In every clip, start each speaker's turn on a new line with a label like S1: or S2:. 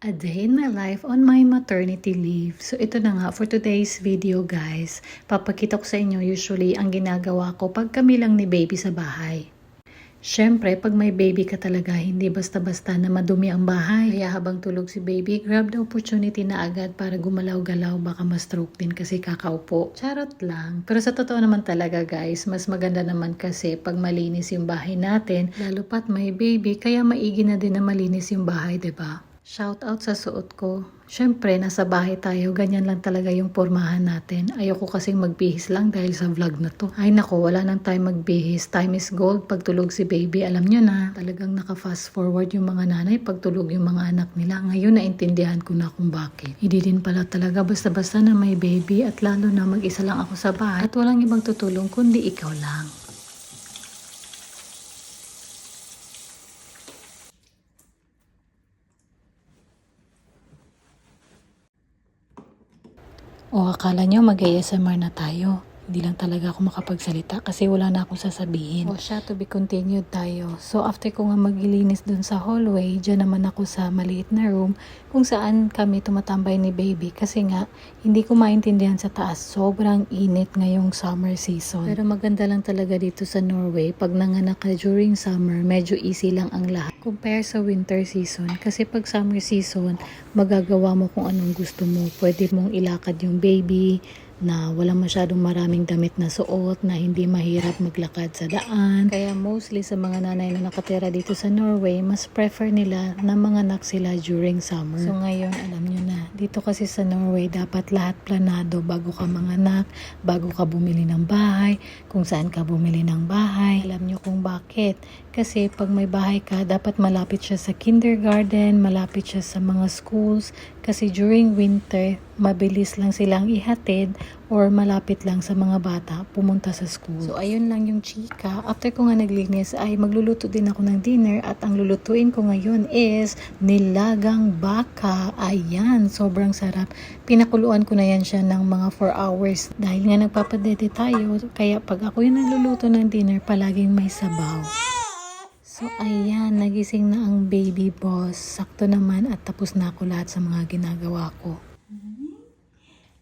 S1: A day in my life on my maternity leave. So ito na nga for today's video guys. Papakita ko sa inyo usually ang ginagawa ko pag kami lang ni baby sa bahay. Syempre, pag may baby ka talaga, hindi basta-basta na madumi ang bahay. Kaya habang tulog si baby, grab the opportunity na agad para gumalaw-galaw, baka ma-stroke din kasi kakaupo. Charot lang. Pero sa totoo naman talaga guys, mas maganda naman kasi pag malinis yung bahay natin, lalo pat may baby, kaya maigi na din na malinis yung bahay, 'di ba? Shout out sa suot ko. Syempre, nasa bahay tayo, ganyan lang talaga yung pormahan natin. Ayoko kasing magbihis lang dahil sa vlog na to. Ay nako, wala nang time magbihis. Time is gold pag tulog si baby. Alam nyo na, talagang naka-fast forward yung mga nanay pag tulog yung mga anak nila. Ngayon naintindihan ko na kung bakit. Hindi din pala talaga basta-basta na may baby at lalo na mag-isa lang ako sa bahay at walang ibang tutulong kundi ikaw lang. O akala nyo mag-ASMR na tayo. Hindi lang talaga ako makapagsalita kasi wala na akong sasabihin. O siya, to be continued tayo. So after ko nga maglilinis dun sa hallway, dyan naman ako sa maliit na room kung saan kami tumatambay ni baby kasi nga hindi ko maintindihan sa taas. Sobrang init ngayong summer season. Pero maganda lang talaga dito sa Norway. Pag nanganak ka during summer, medyo easy lang ang lahat. Compare sa winter season. Kasi pag summer season, magagawa mo kung anong gusto mo. Pwede mong ilakad yung baby na walang masyadong maraming damit na suot, na hindi mahirap maglakad sa daan. Kaya mostly sa mga nanay na nakatira dito sa Norway, mas prefer nila na manganak sila during summer. So ngayon, alam nyo na, dito kasi sa Norway, dapat lahat planado bago ka manganak, bago ka bumili ng bahay, kung saan ka bumili ng bahay. Alam nyo kung bakit? Kasi pag may bahay ka, dapat malapit siya sa kindergarten, malapit siya sa mga schools, kasi during winter, mabilis lang silang ihatid or malapit lang sa mga bata pumunta sa school. So ayun lang yung chika. After ko nga naglinis ay magluluto din ako ng dinner at ang lulutuin ko ngayon is nilagang baka. Ayan, sobrang sarap. Pinakuluan ko na yan siya ng mga 4 hours dahil nga nagpapadede tayo. Kaya pag ako yung nagluluto ng dinner, palaging may sabaw. So ayan, nagising na ang baby boss. Sakto naman at tapos na ako lahat sa mga ginagawa ko.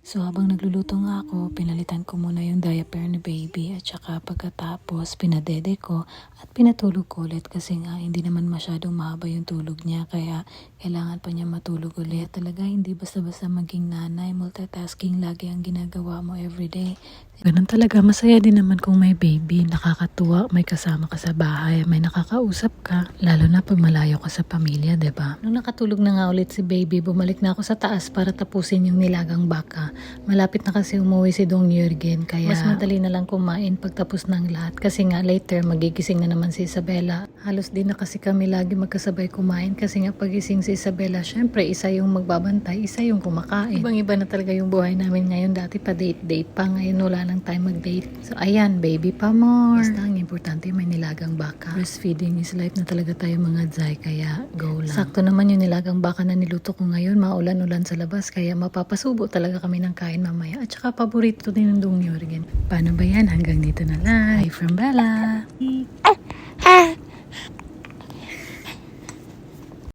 S1: So habang nagluluto nga ako, pinalitan ko muna yung diaper ni baby at saka pagkatapos pinadede ko at pinatulog ko ulit kasi nga hindi naman masyadong mahaba yung tulog niya kaya kailangan pa niya matulog ulit. Talaga hindi basta-basta maging nanay, multitasking lagi ang ginagawa mo everyday. Ganun talaga, masaya din naman kung may baby, nakakatuwa, may kasama ka sa bahay, may nakakausap ka, lalo na pag malayo ka sa pamilya, 'di ba? Nung nakatulog na nga ulit si baby, bumalik na ako sa taas para tapusin yung nilagang baka. Malapit na kasi umuwi si Dong Jürgen, kaya mas madali na lang kumain pagtapos ng lahat kasi nga later magigising na naman si Isabella. Halos din na kasi kami lagi magkasabay kumain kasi nga pagising si Isabella, syempre isa yung magbabantay, isa yung kumakain. Ibang-iba na talaga yung buhay namin ngayon, dati pa date-date pa, ngayon wala lang time mag-date. So ayan, baby pa more. Basta ang importante may nilagang baka. Breastfeeding is life na talaga tayo mga Zay, kaya go lang. Sakto naman yung nilagang baka na niluto ko ngayon, maulan-ulan sa labas kaya mapapasubo talaga kami ng kain mamaya. At saka paborito din ng Dong Jürgen. Paano ba yan? Hanggang dito na lang. Hi from Bella.